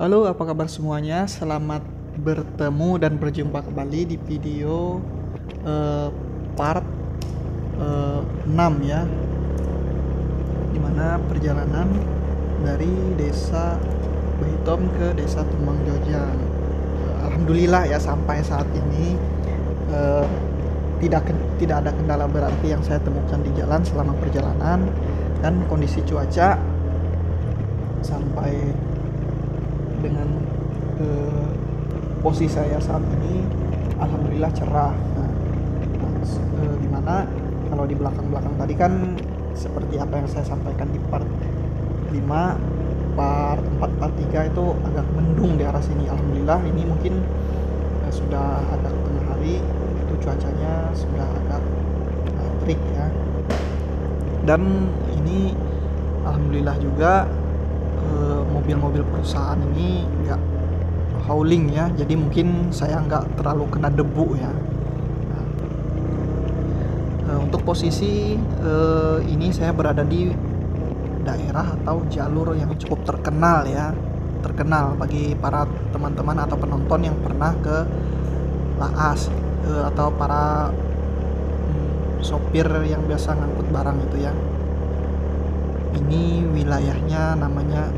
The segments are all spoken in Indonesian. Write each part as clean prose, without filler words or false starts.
Halo, apa kabar semuanya? Selamat bertemu dan berjumpa kembali di video part 6 ya, dimana perjalanan dari desa Behitom ke desa Tumbang Jojang. Alhamdulillah ya, sampai saat ini tidak ada kendala berarti yang saya temukan di jalan selama perjalanan, dan kondisi cuaca sampai dengan posisi saya saat ini alhamdulillah cerah. Dimana kalau di belakang tadi kan seperti apa yang saya sampaikan di part 5, part 4, part 3 itu agak mendung di arah sini. Alhamdulillah ini mungkin sudah agak tengah hari, itu cuacanya sudah agak terik ya. Dan ini alhamdulillah juga mobil-mobil perusahaan ini nggak hauling ya, jadi mungkin saya nggak terlalu kena debu ya. Untuk posisi ini saya berada di daerah atau jalur yang cukup terkenal bagi para teman-teman atau penonton yang pernah ke Laas atau para sopir yang biasa ngangkut barang itu ya. Ini wilayahnya namanya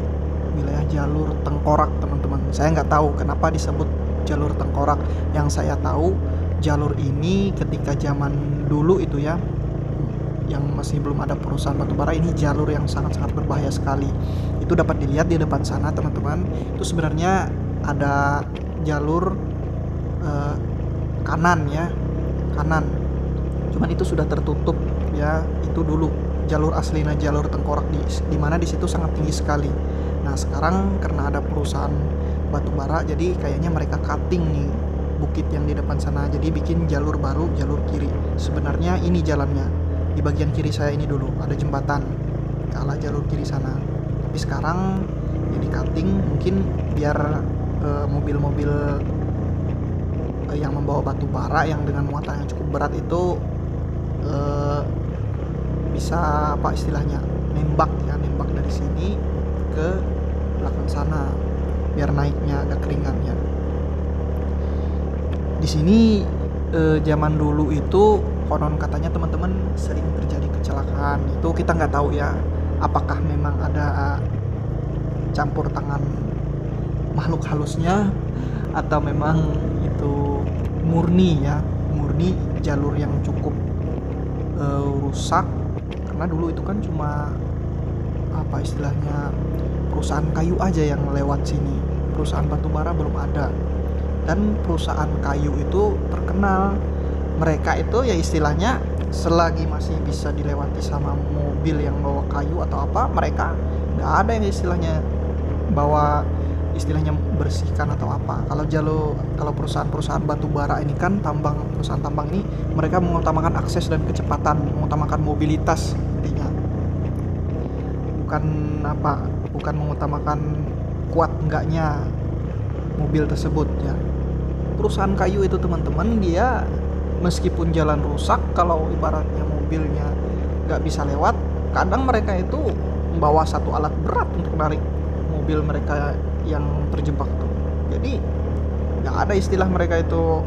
wilayah jalur tengkorak, teman-teman. Saya nggak tahu kenapa disebut jalur tengkorak. Yang saya tahu jalur ini ketika zaman dulu itu ya, yang masih belum ada perusahaan batubara, ini jalur yang sangat-sangat berbahaya sekali. Itu dapat dilihat di depan sana, teman-teman. Itu sebenarnya ada jalur kanan ya, kanan. Cuman itu sudah tertutup ya. Itu dulu jalur aslinya jalur tengkorak di mana di situ sangat tinggi sekali. Nah sekarang karena ada perusahaan batubara, jadi kayaknya mereka cutting nih bukit yang di depan sana, jadi bikin jalur baru, jalur kiri. Sebenarnya ini jalannya di bagian kiri saya ini dulu ada jembatan ke arah jalur kiri sana, tapi sekarang jadi cutting mungkin biar mobil-mobil yang membawa batubara yang dengan muatan yang cukup berat itu bisa apa istilahnya nembak dari sini ke belakang sana biar naiknya agak ringan ya. Di sini zaman dulu itu konon katanya teman-teman sering terjadi kecelakaan. Itu kita nggak tahu ya, apakah memang ada campur tangan makhluk halusnya atau memang itu murni jalur yang cukup rusak. Karena dulu itu kan cuma apa istilahnya perusahaan kayu aja yang lewat sini, perusahaan batubara belum ada. Dan perusahaan kayu itu terkenal, mereka itu ya istilahnya selagi masih bisa dilewati sama mobil yang bawa kayu atau apa, mereka nggak ada yang istilahnya bawa istilahnya bersihkan atau apa. Kalau perusahaan batubara ini kan perusahaan tambang ini mereka mengutamakan akses dan kecepatan, mengutamakan mobilitas intinya. Bukan mengutamakan kuat enggaknya mobil tersebut ya. Perusahaan kayu itu teman-teman, dia meskipun jalan rusak, kalau ibaratnya mobilnya nggak bisa lewat, kadang mereka itu membawa satu alat berat untuk menarik mobil mereka yang terjebak tuh. Jadi nggak ada istilah mereka itu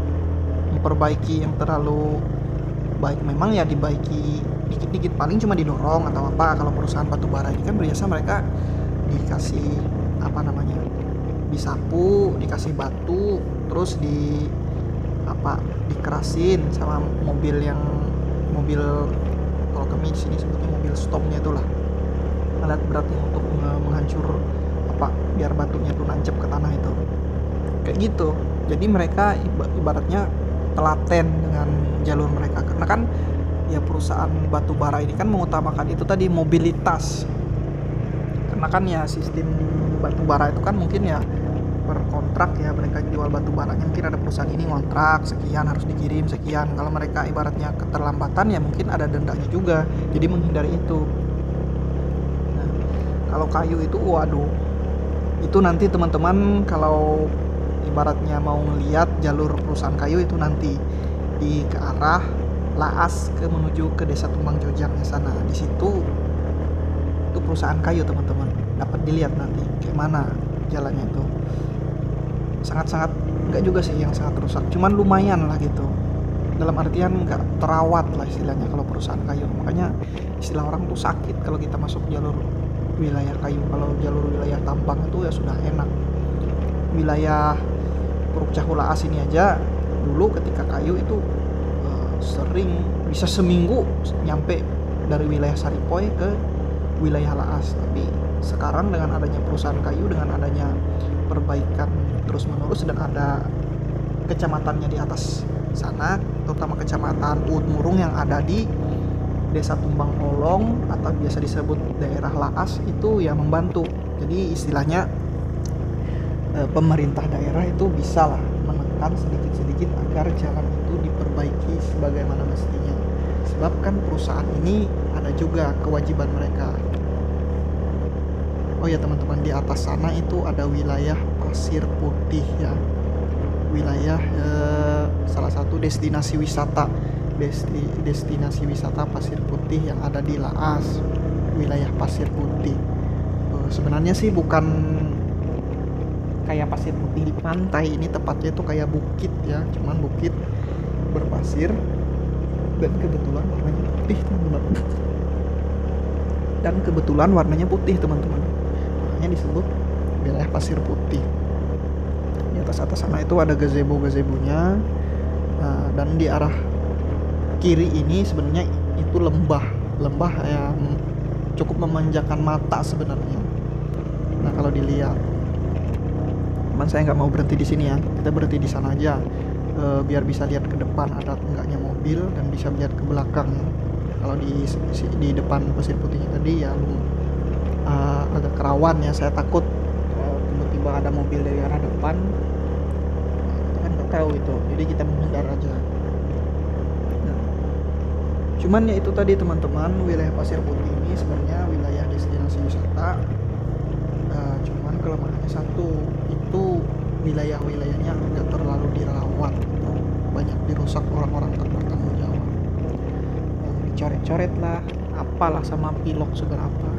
memperbaiki yang terlalu baik. Memang ya dibaiki dikit-dikit, paling cuma didorong atau apa. Kalau perusahaan batubara ini kan biasa mereka dikasih disapu, dikasih batu, terus dikerasin sama mobil kalau kami di sini sebutnya mobil stopnya itulah, alat beratnya untuk menghancur biar batunya tuh nancep ke tanah itu kayak gitu. Jadi mereka ibaratnya telaten dengan jalur mereka, karena kan ya perusahaan batubara ini kan mengutamakan itu tadi, mobilitas. Karena kan ya sistem batubara itu kan mungkin ya per kontrak ya, mereka jual batubaranya mungkin ada perusahaan ini ngontrak sekian harus dikirim sekian. Kalau mereka ibaratnya keterlambatan ya mungkin ada dendanya juga, jadi menghindari itu. Nah, kalau kayu itu waduh, itu nanti teman-teman kalau ibaratnya mau ngeliat jalur perusahaan kayu itu nanti ke arah Laas menuju ke desa Tumbang Jojang ya sana. Di situ itu perusahaan kayu teman-teman, dapat dilihat nanti kayak mana jalannya itu sangat-sangat, enggak juga sih yang sangat rusak, cuman lumayan lah gitu, dalam artian nggak terawat lah istilahnya kalau perusahaan kayu. Makanya istilah orang tuh sakit kalau kita masuk jalur wilayah kayu. Kalau jalur wilayah tambang itu ya sudah enak. Wilayah Puruk Cahulaas ini aja dulu ketika kayu itu sering bisa seminggu nyampe dari wilayah Saripoi ke wilayah Laas. Tapi sekarang dengan adanya perusahaan kayu, dengan adanya perbaikan terus menerus, dan ada kecamatannya di atas sana, terutama kecamatan Uut Murung yang ada di Desa Tumbang Olong atau biasa disebut daerah Laas, itu ya membantu. Jadi istilahnya pemerintah daerah itu bisa lah menekan sedikit-sedikit agar jalan itu diperbaiki sebagaimana mestinya. Sebab kan perusahaan ini ada juga kewajiban mereka. Oh ya teman-teman, di atas sana itu ada wilayah Pasir Putih ya, wilayah salah satu destinasi wisata Pasir Putih yang ada di Laas, wilayah Pasir Putih. Sebenarnya sih bukan kayak pasir putih di pantai, ini tepatnya itu kayak bukit ya, cuman bukit berpasir dan kebetulan warnanya putih teman-teman. Makanya disebut wilayah Pasir Putih. Di atas sana itu ada gazebo-gazebonya, dan di arah kiri ini sebenarnya itu lembah yang cukup memanjakan mata sebenarnya. Nah kalau dilihat, cuman saya nggak mau berhenti di sini ya, kita berhenti di sana aja, biar bisa lihat ke depan ada enggaknya mobil dan bisa lihat ke belakang ya. Kalau di depan Pasir Putihnya tadi ya agak kerawan ya, saya takut tiba-tiba ada mobil dari arah depan, kita kan nggak tahu itu, jadi kita menghindar aja. Nah, cuman ya itu tadi teman-teman, wilayah Pasir Putih ini sebenarnya wilayah destinasi wisata, cuman kelemahannya satu, itu wilayahnya nggak terlalu dirawat gitu. Banyak dirusak orang-orang tak bertanggung jawab, dicoret-coret lah apalah sama pilok segala apa.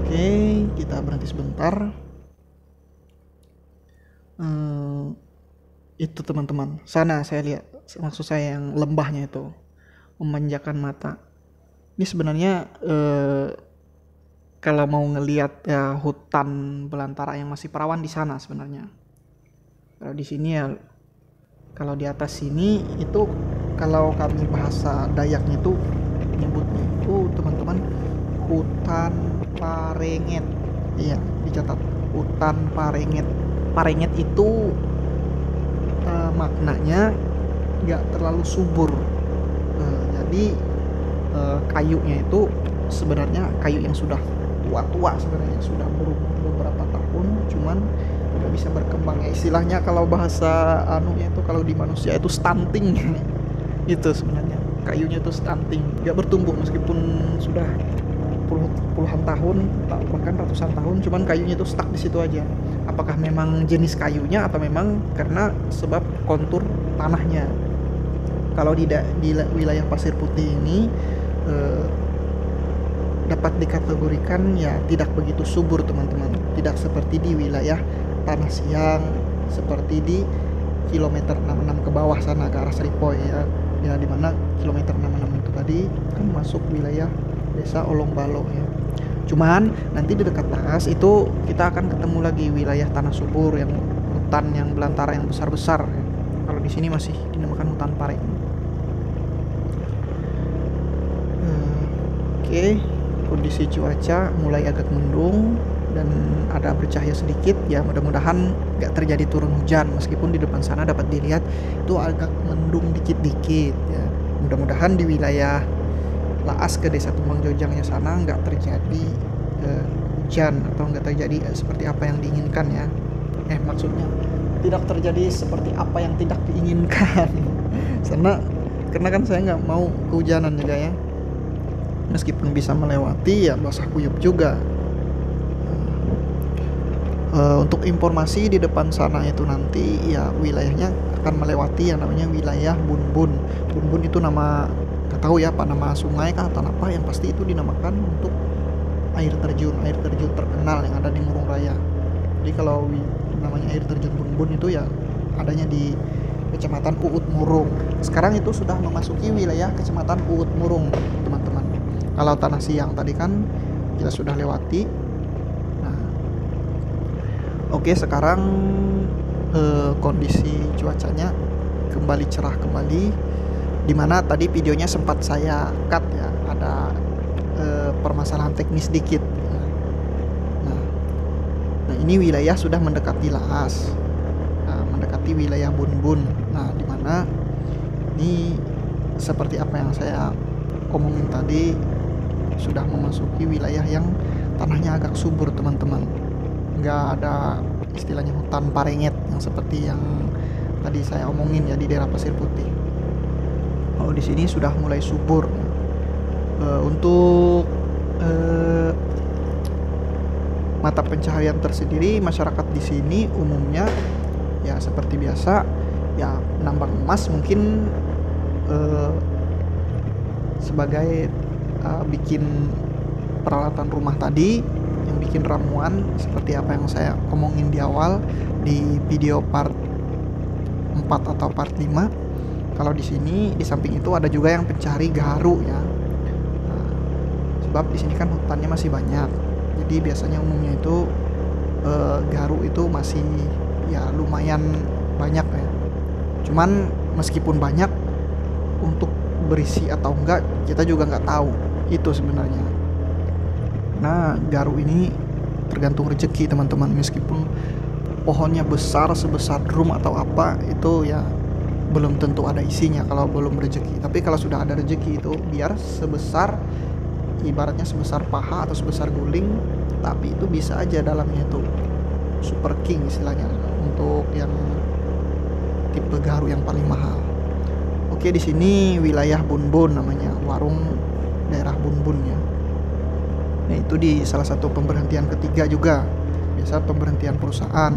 Oke, kita berhenti sebentar. Itu teman-teman, sana saya lihat, maksud saya yang lembahnya itu memanjakan mata. Ini sebenarnya kalau mau ngelihat ya hutan belantara yang masih perawan di sana sebenarnya. Kalau di sini ya, kalau di atas sini itu, kalau kami bahasa Dayaknya itu nyebutnya itu teman-teman hutan parenget. Iya, dicatat hutan parenget. Parenget itu maknanya nggak terlalu subur. Jadi kayunya itu sebenarnya kayu yang sudah tua sebenarnya, sudah berumur beberapa tahun, cuman nggak bisa berkembang ya. Istilahnya kalau bahasa anunya itu, kalau di manusia itu stunting. Itu sebenarnya kayunya itu stunting, nggak bertumbuh meskipun sudah puluhan tahun bahkan ratusan tahun, cuman kayunya itu stuck di situ aja. Apakah memang jenis kayunya atau memang karena sebab kontur tanahnya. Kalau di wilayah Pasir Putih ini dapat dikategorikan ya tidak begitu subur teman-teman, tidak seperti di wilayah Tanah Siang, seperti di kilometer 66 ke bawah sana ke arah Saripoi ya, dimana kilometer 66 itu tadi kan masuk wilayah Desa Olong Balo ya. Cuman nanti di dekat Laas itu kita akan ketemu lagi wilayah tanah subur, yang hutan yang belantara yang besar-besar ya. Kalau di sini masih dinamakan hutan pareng. Oke, kondisi cuaca mulai agak mendung dan ada bercahaya sedikit ya, mudah-mudahan nggak terjadi turun hujan, meskipun di depan sana dapat dilihat itu agak mendung dikit-dikit ya. Mudah-mudahan di wilayah Laas ke Desa Tumbang Jojangnya sana nggak terjadi hujan atau nggak terjadi seperti apa yang diinginkan ya. Maksudnya tidak terjadi seperti apa yang tidak diinginkan. Karena kan saya nggak mau kehujanan juga ya. Meskipun bisa melewati ya basah kuyup juga. Untuk informasi, di depan sana itu nanti ya wilayahnya akan melewati yang namanya wilayah Bunbun. Bunbun itu nama, nggak tahu ya apa nama sungai kah atau apa, yang pasti itu dinamakan untuk air terjun terkenal yang ada di Murung Raya. Jadi kalau namanya air terjun Bunbun itu ya adanya di Kecamatan Uut Murung. Sekarang itu sudah memasuki wilayah Kecamatan Uut Murung, teman-teman. Kalau Tanah Siang tadi kan kita sudah lewati. Nah, oke, sekarang kondisi cuacanya kembali cerah kembali. Dimana tadi videonya sempat saya cut ya, ada permasalahan teknis dikit. Nah, ini wilayah sudah mendekati Laas. Mendekati wilayah Bunbun. Nah, di mana ini seperti apa yang saya omongin tadi, sudah memasuki wilayah yang tanahnya agak subur, teman-teman. Nggak ada istilahnya hutan parenget yang seperti yang tadi saya omongin ya di daerah Pasir Putih. Oh, di sini sudah mulai subur. Untuk mata pencaharian tersendiri, masyarakat di sini umumnya ya seperti biasa ya nambang emas mungkin sebagai bikin peralatan rumah tadi, yang bikin ramuan seperti apa yang saya omongin di awal di video part 4 atau part 5. Kalau di sini di samping itu ada juga yang pencari gaharu ya. Nah, sebab di sini kan hutannya masih banyak. Jadi biasanya umumnya itu gaharu itu masih ya lumayan banyak ya. Cuman meskipun banyak, untuk berisi atau enggak kita juga nggak tahu itu sebenarnya. Nah, gaharu ini tergantung rezeki, teman-teman. Meskipun pohonnya besar sebesar drum atau apa, itu ya belum tentu ada isinya kalau belum rezeki. Tapi kalau sudah ada rezeki itu biar sebesar, ibaratnya sebesar paha atau sebesar guling, tapi itu bisa aja dalamnya itu super king istilahnya, untuk yang tipe gaharu yang paling mahal. Oke, di sini wilayah Bunbun namanya, warung daerah Bunbun ya. Nah, itu di salah satu pemberhentian ketiga juga, biasa pemberhentian perusahaan.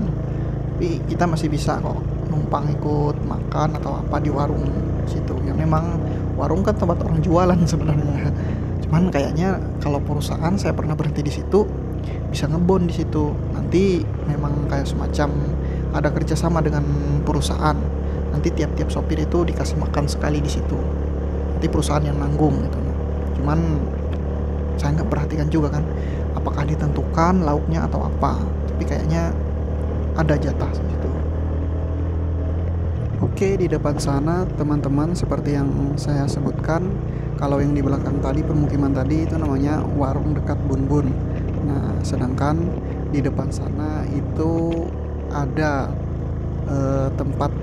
Tapi kita masih bisa kok numpang ikut makan atau apa di warung situ. Ya memang warung kan tempat orang jualan sebenarnya. Cuman kayaknya kalau perusahaan, saya pernah berhenti di situ, bisa ngebon di situ. Nanti memang kayak semacam ada kerjasama dengan perusahaan. Nanti tiap-tiap sopir itu dikasih makan sekali di situ. Nanti perusahaan yang nanggung gitu. Cuman saya nggak perhatikan juga kan, apakah ditentukan lauknya atau apa. Tapi kayaknya ada jatah di situ. Oke, di depan sana teman-teman, seperti yang saya sebutkan, kalau yang di belakang tadi, permukiman tadi, itu namanya warung dekat Bunbun. Nah, sedangkan di depan sana itu ada tempat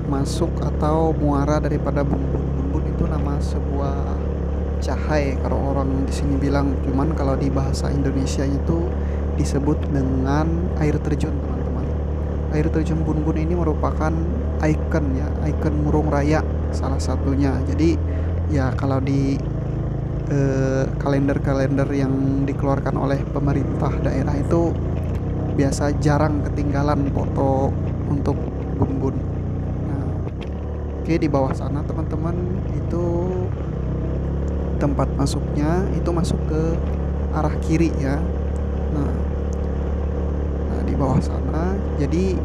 masuk atau muara daripada Bunbun. Bunbun itu nama sebuah cahai kalau orang di sini bilang. Cuman kalau di bahasa Indonesia itu disebut dengan air terjun, teman-teman. Air terjun Bunbun ini merupakan ikon ya, ikon Murung Raya salah satunya. Jadi ya kalau di kalender-kalender yang dikeluarkan oleh pemerintah daerah itu biasa jarang ketinggalan foto untuk Bunbun. Nah, oke, di bawah sana teman-teman itu tempat masuknya, itu masuk ke arah kiri ya. Nah, di bawah sana, jadi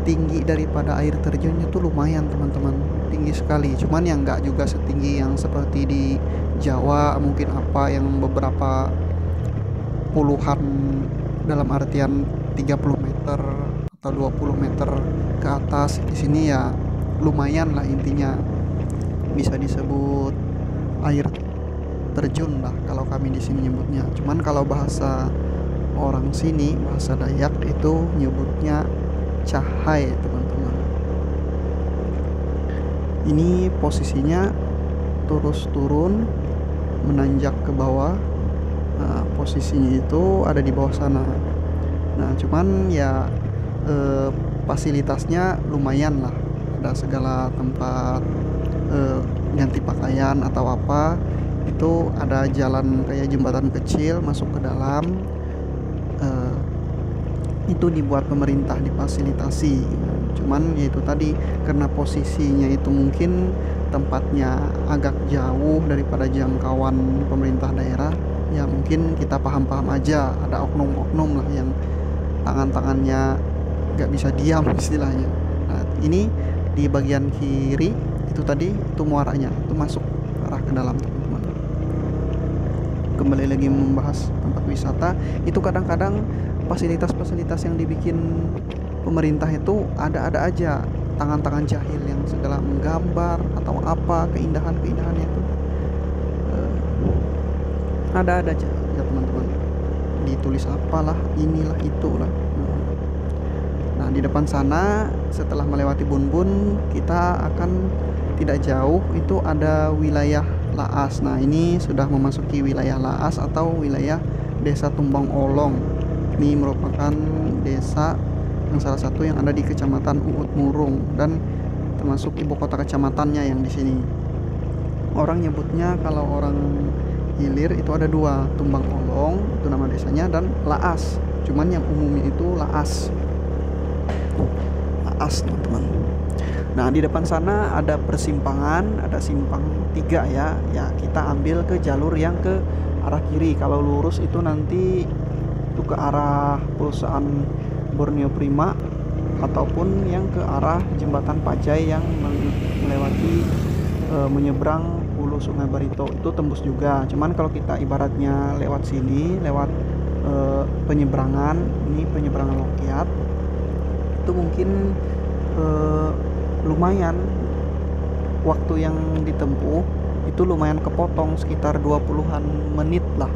tinggi daripada air terjunnya tuh lumayan, teman-teman, tinggi sekali. Cuman yang nggak juga setinggi yang seperti di Jawa, mungkin apa yang beberapa puluhan, dalam artian 30 meter atau 20 meter ke atas. Di sini ya lumayan lah, intinya bisa disebut air terjun lah kalau kami di sini nyebutnya. Cuman kalau bahasa orang sini, bahasa Dayak, itu nyebutnya cahai, teman-teman. Ini posisinya terus turun menanjak ke bawah. Nah, posisinya itu ada di bawah sana. Nah, cuman ya fasilitasnya lumayan lah, ada segala tempat ganti pakaian atau apa. Itu ada jalan kayak jembatan kecil masuk ke dalam. Itu dibuat pemerintah, difasilitasi. Cuman ya itu tadi, karena posisinya itu mungkin tempatnya agak jauh daripada jangkauan pemerintah daerah, ya mungkin kita paham-paham aja ada oknum-oknum lah yang tangan-tangannya nggak bisa diam istilahnya. Nah ini di bagian kiri itu tadi, itu muaranya, itu masuk arah ke dalam teman-teman. Kembali lagi membahas tempat wisata, itu kadang-kadang fasilitas-fasilitas yang dibikin pemerintah itu ada-ada aja tangan-tangan jahil yang segala menggambar atau apa keindahan-keindahannya itu ada-ada aja ya teman-teman, ditulis apalah inilah itulah. Nah di depan sana setelah melewati Bunbun, kita akan tidak jauh itu ada wilayah Laas. Nah ini sudah memasuki wilayah Laas atau wilayah Desa Tumbang Olong. Ini merupakan desa yang salah satu yang ada di Kecamatan Uut Murung dan termasuk ibu kota kecamatannya yang di sini. Orang nyebutnya, kalau orang hilir itu ada dua, Tumbang Olong itu nama desanya, dan Laas. Cuman yang umumnya itu Laas. Laas teman-teman. Nah di depan sana ada persimpangan, ada simpang 3 ya. Ya kita ambil ke jalur yang ke arah kiri. Kalau lurus itu nanti itu ke arah perusahaan Borneo Prima ataupun yang ke arah jembatan Pajai yang melewati menyeberang hulu Sungai Barito, itu tembus juga. Cuman kalau kita ibaratnya lewat sini, lewat penyeberangan, ini penyeberangan Lokiat, itu mungkin lumayan waktu yang ditempuh itu lumayan kepotong sekitar 20-an menit lah.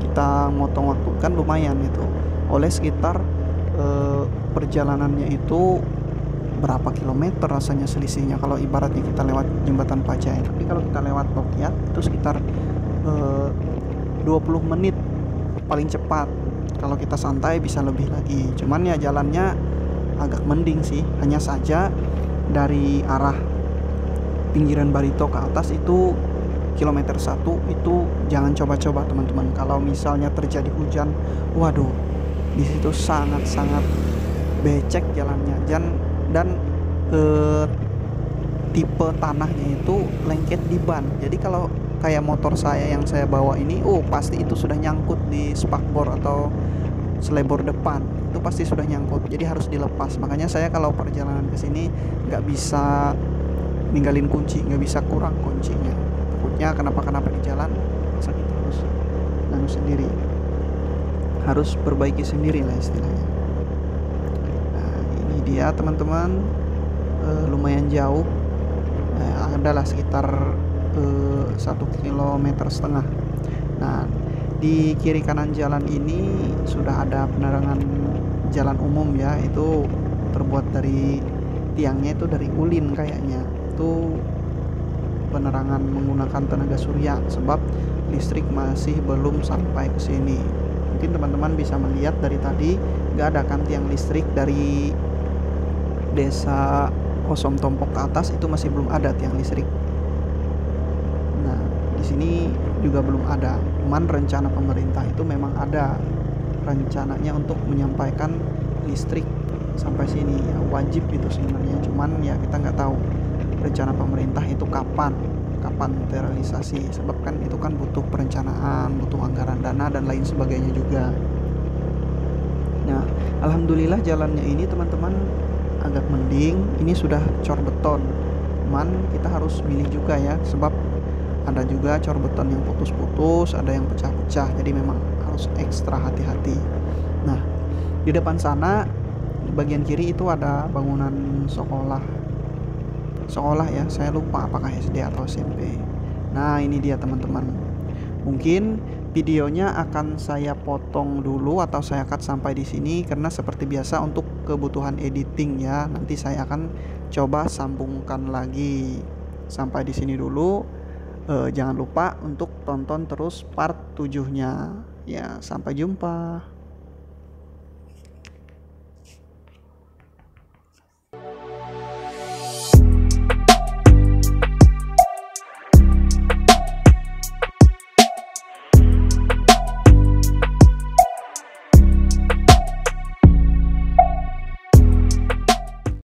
Kita motong waktu kan lumayan itu, oleh sekitar perjalanannya itu berapa kilometer rasanya selisihnya kalau ibaratnya kita lewat jembatan Pajai. Tapi kalau kita lewat Lokiat itu sekitar 20 menit paling cepat. Kalau kita santai bisa lebih lagi. Cuman ya jalannya agak mending sih, hanya saja dari arah pinggiran Barito ke atas itu kilometer 1 itu jangan coba-coba teman-teman. Kalau misalnya terjadi hujan, waduh di situ sangat-sangat becek jalannya, dan tipe tanahnya itu lengket di ban. Jadi kalau kayak motor saya yang saya bawa ini, pasti itu sudah nyangkut di spakbor atau selebor depan, itu pasti sudah nyangkut, jadi harus dilepas. Makanya saya kalau perjalanan ke sini nggak bisa ninggalin kunci, nggak bisa kurang kuncinya, takutnya kenapa di jalan sakit terus. Dan sendiri harus perbaiki sendiri lah istilahnya. Nah ini dia teman-teman, lumayan jauh, adalah sekitar 1,5 kilometer. Nah di kiri kanan jalan ini sudah ada penerangan jalan umum ya, itu terbuat dari tiangnya itu dari ulin kayaknya, itu penerangan menggunakan tenaga surya sebab listrik masih belum sampai ke sini. Mungkin teman-teman bisa melihat dari tadi nggak ada kan tiang listrik dari desa Osom Tompok ke atas, itu masih belum ada tiang listrik. Nah di sini juga belum ada. Cuman rencana pemerintah itu memang ada rencananya untuk menyampaikan listrik sampai sini ya, wajib itu sebenarnya. Cuman ya kita nggak tahu rencana pemerintah itu kapan terrealisasi, sebab kan itu kan butuh perencanaan, butuh anggaran dana dan lain sebagainya juga. Nah alhamdulillah jalannya ini teman-teman agak mending, ini sudah cor beton. Cuman kita harus milih juga ya, sebab ada juga cor beton yang putus-putus, ada yang pecah-pecah, jadi memang harus ekstra hati-hati. Nah di depan sana di bagian kiri itu ada bangunan sekolah ya, saya lupa apakah SD atau SMP. Nah ini dia teman-teman, mungkin videonya akan saya potong dulu atau saya cut sampai di sini karena seperti biasa untuk kebutuhan editing ya, nanti saya akan coba sambungkan lagi. Sampai di sini dulu. Jangan lupa untuk tonton terus part 7-nya ya. Sampai jumpa.